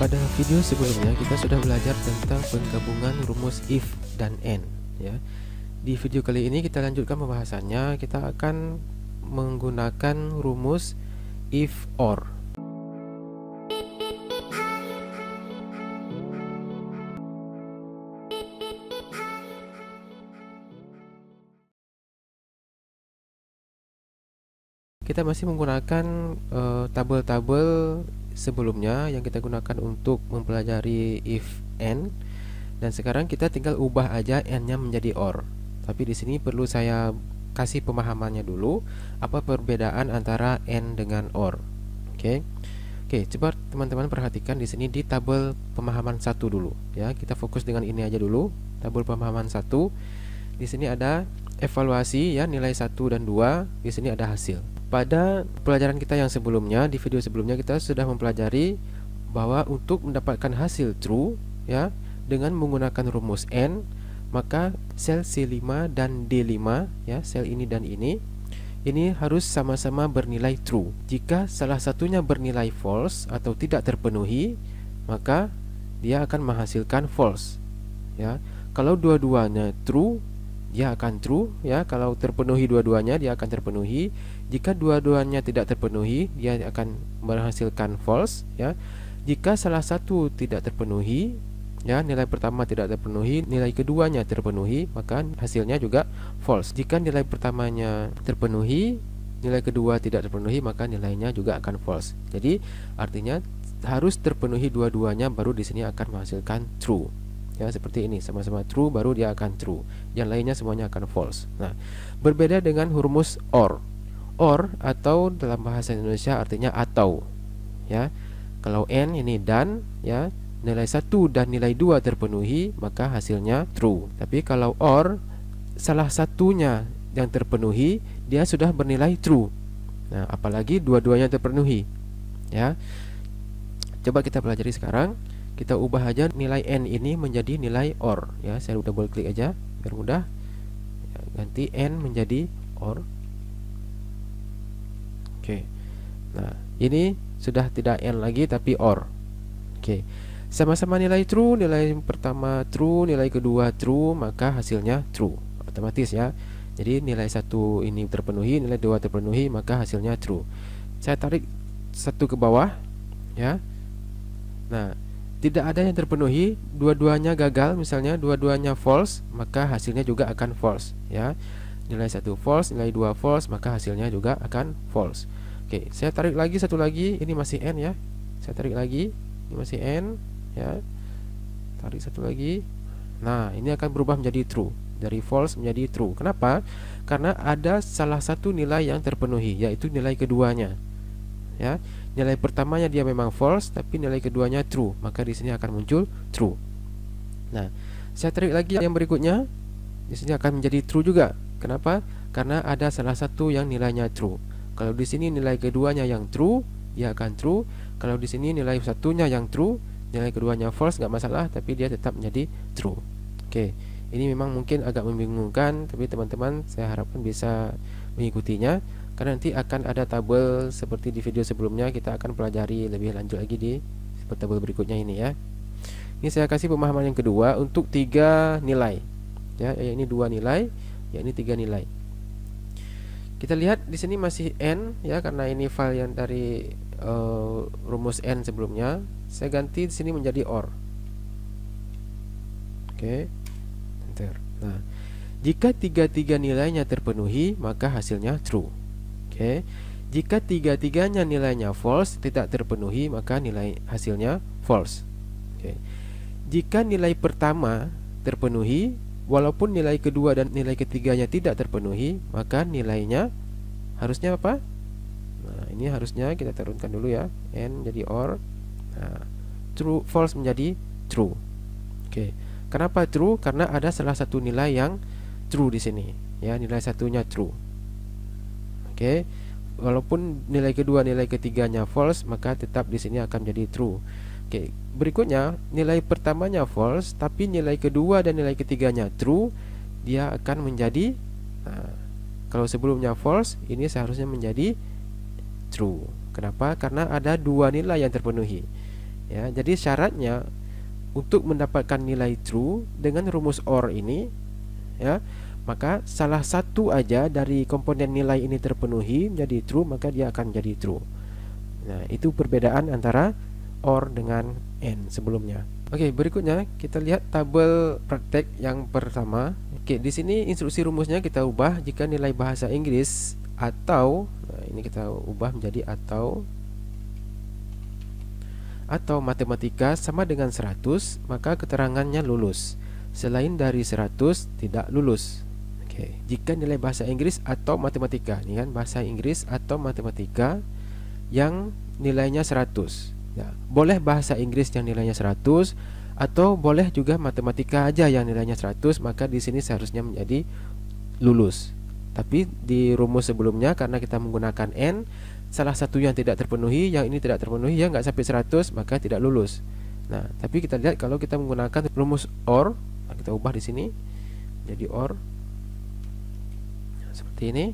Pada video sebelumnya kita sudah belajar tentang penggabungan rumus if dan and ya. Di video kali ini kita lanjutkan pembahasannya. Kita akan menggunakan rumus if or. Kita masih menggunakan tabel-tabel sebelumnya yang kita gunakan untuk mempelajari if and, dan sekarang kita tinggal ubah aja and-nya menjadi or. Tapi di sini perlu saya kasih pemahamannya dulu, apa perbedaan antara and dengan or. Oke, coba teman-teman perhatikan di sini di tabel pemahaman 1 dulu ya. Kita fokus dengan ini aja dulu. Tabel pemahaman 1. Di sini ada evaluasi ya, nilai 1 dan 2. Di sini ada hasil. Pada pelajaran kita yang sebelumnya, di video sebelumnya kita sudah mempelajari bahwa untuk mendapatkan hasil true ya dengan menggunakan rumus and, maka sel C5 dan D5 ya, sel ini dan ini harus sama-sama bernilai true. Jika salah satunya bernilai false atau tidak terpenuhi, maka dia akan menghasilkan false ya. Kalau dua-duanya true, dia akan true ya. Kalau terpenuhi dua-duanya, dia akan terpenuhi. Jika dua-duanya tidak terpenuhi, dia akan menghasilkan false ya. Jika salah satu tidak terpenuhi ya, nilai pertama tidak terpenuhi, nilai keduanya terpenuhi, maka hasilnya juga false. Jika nilai pertamanya terpenuhi, nilai kedua tidak terpenuhi, maka nilainya juga akan false. Jadi artinya harus terpenuhi dua-duanya, baru di sini akan menghasilkan true. Ya, seperti ini, sama-sama true baru dia akan true. Yang lainnya semuanya akan false. Nah, berbeda dengan rumus or. Or atau dalam bahasa Indonesia artinya atau. Ya. Kalau and ini dan ya, nilai 1 dan nilai 2 terpenuhi, maka hasilnya true. Tapi kalau or, salah satunya yang terpenuhi, dia sudah bernilai true. Nah, apalagi dua-duanya terpenuhi. Ya. Coba kita pelajari sekarang. Kita ubah aja nilai n ini menjadi nilai or ya. Saya double klik aja biar mudah ya, ganti n menjadi or. Oke. Nah, ini sudah tidak n lagi tapi or. Oke. Sama-sama nilai true, nilai pertama true, nilai kedua true, maka hasilnya true otomatis ya. Jadi nilai 1 ini terpenuhi, nilai 2 terpenuhi, maka hasilnya true. Saya tarik 1 ke bawah ya. Nah, tidak ada yang terpenuhi, dua-duanya gagal, misalnya dua-duanya false, maka hasilnya juga akan false ya. Nilai 1 false, nilai 2 false, maka hasilnya juga akan false. Oke, saya tarik lagi satu lagi, ini masih n ya. Saya tarik lagi, ini masih n ya. Tarik satu lagi. Nah, ini akan berubah menjadi true. Dari false menjadi true. Kenapa? Karena ada salah satu nilai yang terpenuhi, yaitu nilai keduanya. Ya. Nilai pertamanya dia memang false, tapi nilai keduanya true, maka di sini akan muncul true. Nah, saya tarik lagi yang berikutnya, di sini akan menjadi true juga. Kenapa? Karena ada salah satu yang nilainya true. Kalau di sini nilai keduanya yang true, dia akan true. Kalau di sini nilai satunya yang true, nilai keduanya false, nggak masalah, tapi dia tetap menjadi true. Oke, ini memang mungkin agak membingungkan, tapi teman-teman saya harapkan bisa mengikutinya. Karena nanti akan ada tabel seperti di video sebelumnya, kita akan pelajari lebih lanjut lagi di tabel berikutnya ini ya. Ini saya kasih pemahaman yang kedua untuk 3 nilai. Ya, ini 2 nilai, ya ini 3 nilai. Kita lihat di sini masih n ya, karena ini file yang dari rumus n sebelumnya. Saya ganti di sini menjadi or. Oke. Enter. Nah, jika 3 nilainya terpenuhi, maka hasilnya true. Oke. Jika 3-tiganya nilainya false, tidak terpenuhi, maka nilai hasilnya false. Oke. Jika nilai pertama terpenuhi, walaupun nilai kedua dan nilai ketiganya tidak terpenuhi, maka nilainya harusnya apa? Nah, ini harusnya kita turunkan dulu ya. N jadi or. Nah, true, false menjadi true. Oke. Kenapa true? Karena ada salah satu nilai yang true di sini. Ya, nilai satunya true. Oke, walaupun nilai kedua, nilai ketiganya false, maka tetap di sini akan menjadi true. Oke, berikutnya nilai pertamanya false, tapi nilai kedua dan nilai ketiganya true, dia akan menjadi. Nah, kalau sebelumnya false, ini seharusnya menjadi true. Kenapa? Karena ada 2 nilai yang terpenuhi. Ya, jadi syaratnya untuk mendapatkan nilai true dengan rumus OR ini, ya, maka salah satu aja dari komponen nilai ini terpenuhi menjadi true, maka dia akan jadi true. Nah, itu perbedaan antara OR dengan AND sebelumnya. Oke, berikutnya kita lihat tabel praktek yang pertama. Oke, di sini instruksi rumusnya kita ubah jika nilai bahasa Inggris atau, nah ini kita ubah menjadi atau matematika sama dengan 100, maka keterangannya lulus. Selain dari 100 tidak lulus. Oke, jika nilai bahasa Inggris atau matematika, ini kan bahasa Inggris atau matematika yang nilainya 100. Ya, boleh bahasa Inggris yang nilainya 100 atau boleh juga matematika aja yang nilainya 100, maka di sini seharusnya menjadi lulus. Tapi di rumus sebelumnya karena kita menggunakan N, salah satu yang tidak terpenuhi, yang ini tidak terpenuhi, ya nggak sampai 100, maka tidak lulus. Nah, tapi kita lihat kalau kita menggunakan rumus OR, nah kita ubah di sini jadi OR. Nah, seperti ini,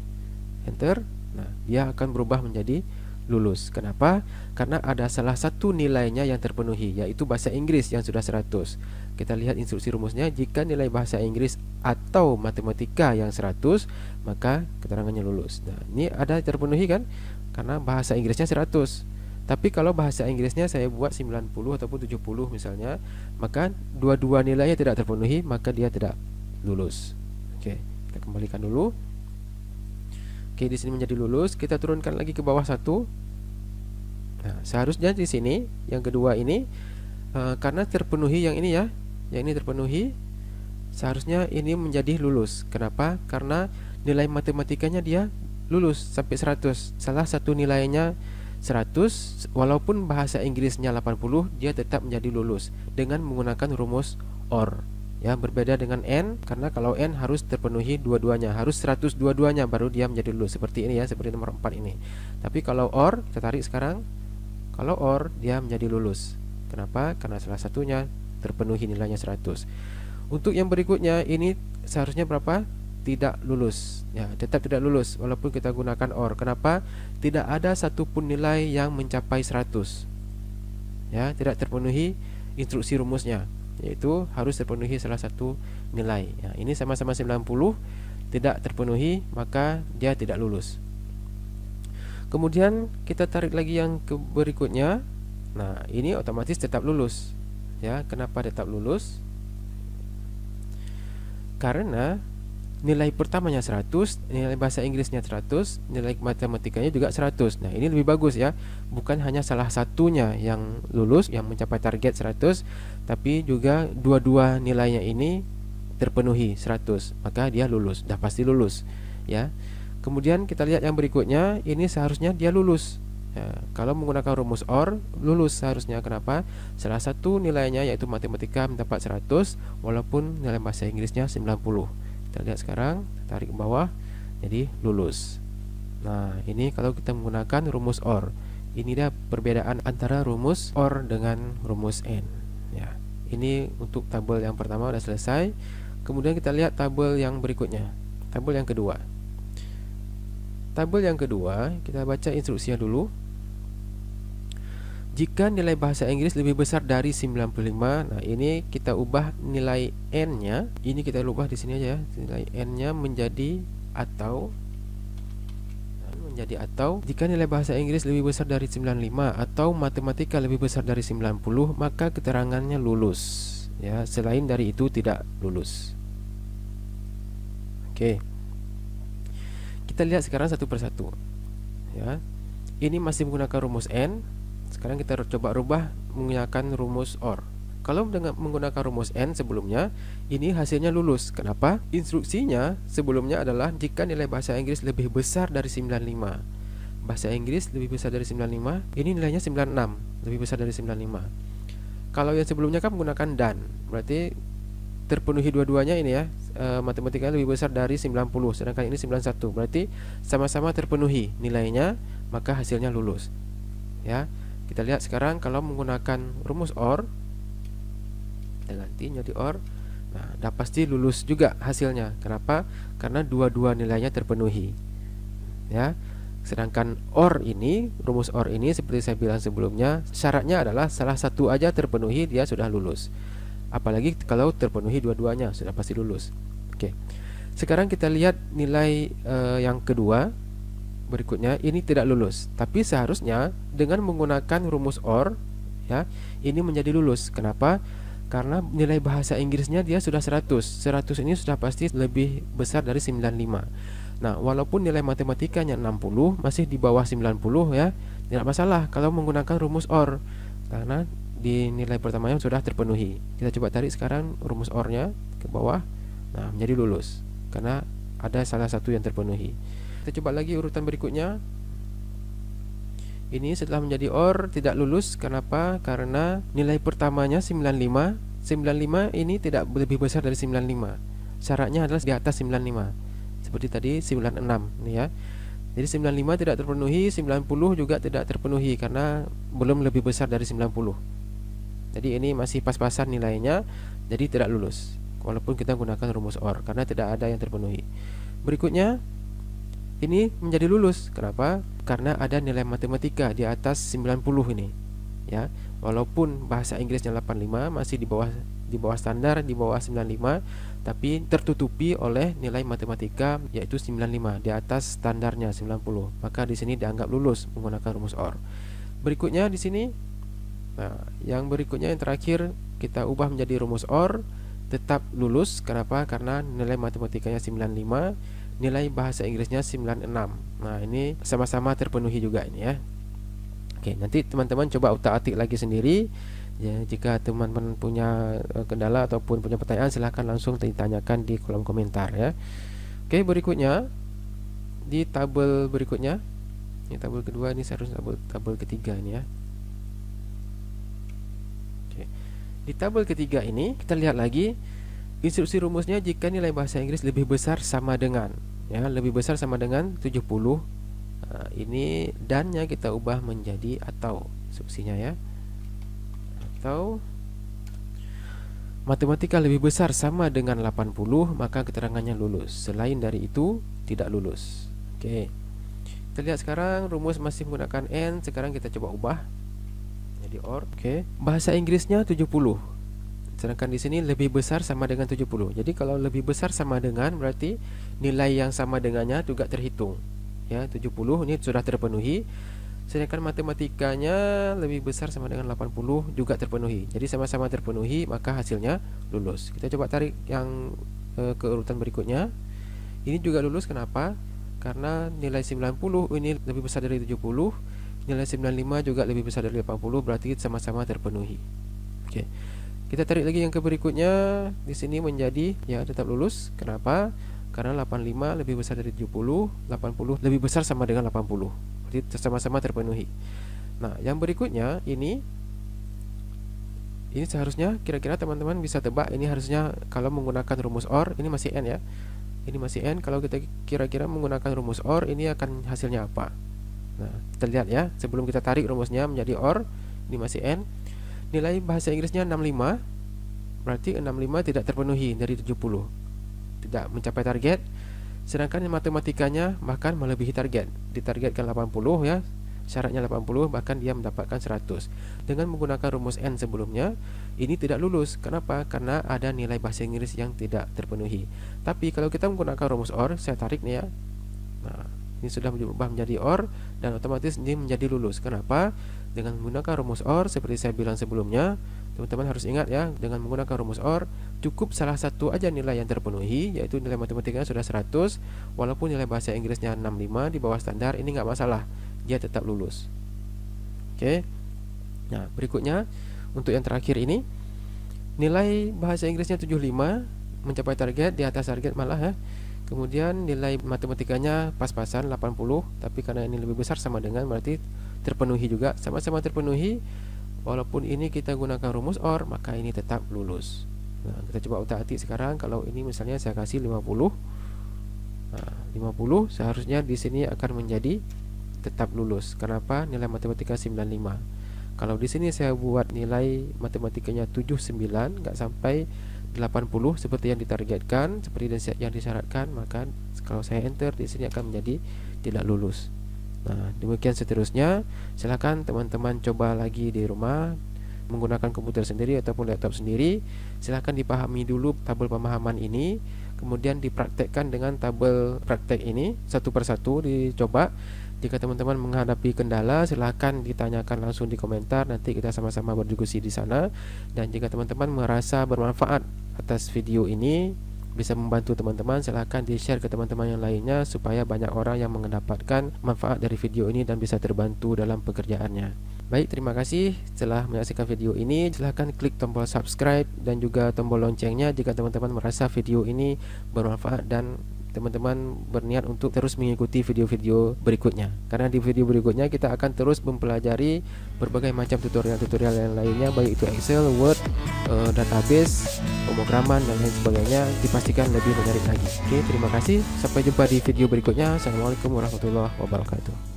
enter. Nah, dia akan berubah menjadi lulus. Kenapa? Karena ada salah satu nilainya yang terpenuhi, yaitu bahasa Inggris yang sudah 100. Kita lihat instruksi rumusnya, jika nilai bahasa Inggris atau matematika yang 100, maka keterangannya lulus. Nah, ini ada terpenuhi kan? Karena bahasa Inggrisnya 100. Tapi kalau bahasa Inggrisnya saya buat 90 ataupun 70 misalnya, maka dua-dua nilainya tidak terpenuhi, maka dia tidak lulus. Oke, kita kembalikan dulu. Oke, di sini menjadi lulus. Kita turunkan lagi ke bawah satu. Nah, seharusnya di sini yang kedua ini karena terpenuhi yang ini ya, yang ini terpenuhi, seharusnya ini menjadi lulus. Kenapa? Karena nilai matematikanya dia lulus sampai 100. Salah satu nilainya 100, walaupun bahasa Inggrisnya 80, dia tetap menjadi lulus dengan menggunakan rumus OR. Ya, berbeda dengan N, karena kalau N harus terpenuhi dua-duanya, harus 100 dua-duanya baru dia menjadi lulus. Seperti ini ya, seperti nomor 4 ini. Tapi kalau OR, kita tarik sekarang. Kalau OR, dia menjadi lulus. Kenapa? Karena salah satunya terpenuhi nilainya 100. Untuk yang berikutnya ini seharusnya berapa? Tidak lulus. Ya, tetap tidak lulus walaupun kita gunakan OR. Kenapa? Tidak ada satupun nilai yang mencapai 100. Ya, tidak terpenuhi instruksi rumusnya, yaitu harus terpenuhi salah satu nilai. Ya, ini sama-sama 90, tidak terpenuhi, maka dia tidak lulus. Kemudian kita tarik lagi yang berikutnya. Nah, ini otomatis tetap lulus. Ya, kenapa tetap lulus? Karena nilai pertamanya 100, nilai bahasa Inggrisnya 100, nilai matematikanya juga 100. Nah, ini lebih bagus ya. Bukan hanya salah satunya yang lulus, yang mencapai target 100, tapi juga dua-dua nilainya ini terpenuhi 100, maka dia lulus, dah pasti lulus ya. Kemudian kita lihat yang berikutnya, ini seharusnya dia lulus ya. Kalau menggunakan rumus OR, lulus seharusnya. Kenapa? Salah satu nilainya yaitu matematika mendapat 100, walaupun nilai bahasa Inggrisnya 90. Kita lihat sekarang, tarik ke bawah, jadi lulus. Nah, ini kalau kita menggunakan rumus OR. Ini dia perbedaan antara rumus OR dengan rumus AND ya. Ini untuk tabel yang pertama sudah selesai. Kemudian kita lihat tabel yang berikutnya, tabel yang kedua. Tabel yang kedua, kita baca instruksinya dulu. Jika nilai bahasa Inggris lebih besar dari 95, nah ini kita ubah nilai N-nya. Ini kita ubah di sini aja, nilai N-nya menjadi atau. Jika nilai bahasa Inggris lebih besar dari 95 atau matematika lebih besar dari 90, maka keterangannya lulus. Ya, selain dari itu tidak lulus. Oke. Kita lihat sekarang satu persatu. Ya. Ini masih menggunakan rumus N. Sekarang kita coba rubah menggunakan rumus OR. Kalau menggunakan rumus N sebelumnya, ini hasilnya lulus. Kenapa? Instruksinya sebelumnya adalah jika nilai bahasa Inggris lebih besar dari 95. Bahasa Inggris lebih besar dari 95, ini nilainya 96, lebih besar dari 95. Kalau yang sebelumnya kan menggunakan dan, berarti terpenuhi dua-duanya ini ya. Matematika lebih besar dari 90, sedangkan ini 91. Berarti sama-sama terpenuhi nilainya, maka hasilnya lulus. Ya. Kita lihat sekarang kalau menggunakan rumus OR, kita ganti jadi OR. Nah, dah pasti lulus juga hasilnya. Kenapa? Karena dua-dua nilainya terpenuhi. Ya. Sedangkan OR ini, rumus OR ini seperti saya bilang sebelumnya, syaratnya adalah salah satu aja terpenuhi, dia sudah lulus. Apalagi kalau terpenuhi dua-duanya, sudah pasti lulus. Oke. Sekarang kita lihat nilai yang kedua. Berikutnya ini tidak lulus, tapi seharusnya dengan menggunakan rumus OR ya, ini menjadi lulus. Kenapa? Karena nilai bahasa Inggrisnya dia sudah 100. 100 ini sudah pasti lebih besar dari 95. Nah, walaupun nilai matematikanya 60, masih di bawah 90 ya, tidak masalah kalau menggunakan rumus OR. Karena di nilai pertamanya sudah terpenuhi. Kita coba tarik sekarang rumus OR-nya ke bawah. Nah, menjadi lulus karena ada salah satu yang terpenuhi. Kita coba lagi urutan berikutnya. Ini setelah menjadi OR tidak lulus. Kenapa? Karena nilai pertamanya 95. 95 ini tidak lebih besar dari 95. Syaratnya adalah di atas 95. Seperti tadi 96 ini ya. Jadi 95 tidak terpenuhi, 90 juga tidak terpenuhi karena belum lebih besar dari 90. Jadi ini masih pas-pasan nilainya, jadi tidak lulus walaupun kita gunakan rumus OR karena tidak ada yang terpenuhi. Berikutnya ini menjadi lulus. Kenapa? Karena ada nilai matematika di atas 90 ini. Ya, walaupun bahasa Inggrisnya 85 masih di bawah standar, di bawah 95, tapi tertutupi oleh nilai matematika yaitu 95 di atas standarnya 90. Maka di sini dianggap lulus menggunakan rumus OR. Berikutnya di sini, nah, yang berikutnya yang terakhir kita ubah menjadi rumus OR, tetap lulus. Kenapa? Karena nilai matematikanya 95, nilai bahasa Inggrisnya 96. Nah, ini sama-sama terpenuhi juga ini ya. Oke, nanti teman-teman coba utak-atik lagi sendiri. Ya, jika teman-teman punya kendala ataupun punya pertanyaan, silahkan langsung ditanyakan di kolom komentar ya. Oke, berikutnya di tabel berikutnya. Ini tabel kedua, ini seharusnya tabel ketiga ini ya. Oke. Di tabel ketiga ini kita lihat lagi instruksi rumusnya jika nilai bahasa Inggris lebih besar sama dengan ya, lebih besar sama dengan 70. Nah, ini dannya kita ubah menjadi atau instruksinya ya. Atau matematika lebih besar sama dengan 80, maka keterangannya lulus. Selain dari itu tidak lulus. Oke. Kita lihat sekarang rumus masih menggunakan N. Sekarang kita coba ubah jadi OR. Oke. Bahasa Inggrisnya 70. Sedangkan di sini lebih besar sama dengan 70. Jadi kalau lebih besar sama dengan berarti nilai yang sama dengannya juga terhitung. Ya, 70 ini sudah terpenuhi. Sedangkan matematikanya lebih besar sama dengan 80 juga terpenuhi. Jadi sama-sama terpenuhi, maka hasilnya lulus. Kita coba tarik yang ke urutan berikutnya. Ini juga lulus. Kenapa? Karena nilai 90 ini lebih besar dari 70. Nilai 95 juga lebih besar dari 80, berarti sama-sama terpenuhi. Oke. Kita tarik lagi yang ke berikutnya. Di sini menjadi ya tetap lulus. Kenapa? Karena 85 lebih besar dari 70, 80 lebih besar sama dengan 80. Jadi sama-sama terpenuhi. Nah, yang berikutnya ini seharusnya kira-kira teman-teman bisa tebak, ini harusnya kalau menggunakan rumus OR ini masih N ya. Ini masih N. Kalau kita kira-kira menggunakan rumus OR ini akan hasilnya apa? Nah, kita lihat ya. Sebelum kita tarik rumusnya menjadi OR, ini masih N. Nilai bahasa Inggrisnya 65, berarti 65 tidak terpenuhi dari 70, tidak mencapai target. Sedangkan matematikanya bahkan melebihi target, ditargetkan 80 ya, syaratnya 80, bahkan dia mendapatkan 100. Dengan menggunakan rumus N sebelumnya, ini tidak lulus. Kenapa? Karena ada nilai bahasa Inggris yang tidak terpenuhi. Tapi kalau kita menggunakan rumus OR, saya tarik nih ya. Nah, ini sudah berubah menjadi OR dan otomatis ini menjadi lulus. Kenapa? Dengan menggunakan rumus OR seperti saya bilang sebelumnya, teman-teman harus ingat ya, dengan menggunakan rumus OR cukup salah satu aja nilai yang terpenuhi, yaitu nilai matematikanya sudah 100, walaupun nilai bahasa Inggrisnya 65 di bawah standar, ini nggak masalah, dia tetap lulus. Oke. Nah, berikutnya untuk yang terakhir ini, nilai bahasa Inggrisnya 75, mencapai target, di atas target malah ya. Kemudian nilai matematikanya pas-pasan 80, tapi karena ini lebih besar sama dengan, berarti terpenuhi juga, sama-sama terpenuhi. Walaupun ini kita gunakan rumus OR, maka ini tetap lulus. Nah, kita coba utak-atik sekarang. Kalau ini misalnya saya kasih 50. Nah, 50 seharusnya di sini akan menjadi tetap lulus. Kenapa? Nilai matematika 95. Kalau di sini saya buat nilai matematikanya 79, nggak sampai 80 seperti yang ditargetkan, seperti yang disyaratkan, maka kalau saya enter di sini akan menjadi tidak lulus. Nah, demikian seterusnya. Silakan teman-teman coba lagi di rumah menggunakan komputer sendiri ataupun laptop sendiri. Silakan dipahami dulu tabel pemahaman ini, kemudian dipraktekkan dengan tabel praktek ini satu persatu dicoba. Jika teman-teman menghadapi kendala, silakan ditanyakan langsung di komentar, nanti kita sama-sama berdiskusi di sana. Dan jika teman-teman merasa bermanfaat atas video ini, bisa membantu teman-teman, silahkan di-share ke teman-teman yang lainnya supaya banyak orang yang mendapatkan manfaat dari video ini dan bisa terbantu dalam pekerjaannya. Baik, terima kasih telah menyaksikan video ini. Silahkan klik tombol subscribe dan juga tombol loncengnya jika teman-teman merasa video ini bermanfaat dan teman-teman berniat untuk terus mengikuti video-video berikutnya. Karena di video berikutnya kita akan terus mempelajari berbagai macam tutorial-tutorial yang lainnya, baik itu Excel, Word, database, pemrograman dan lain sebagainya, dipastikan lebih menarik lagi. Oke, terima kasih. Sampai jumpa di video berikutnya. Assalamualaikum warahmatullahi wabarakatuh.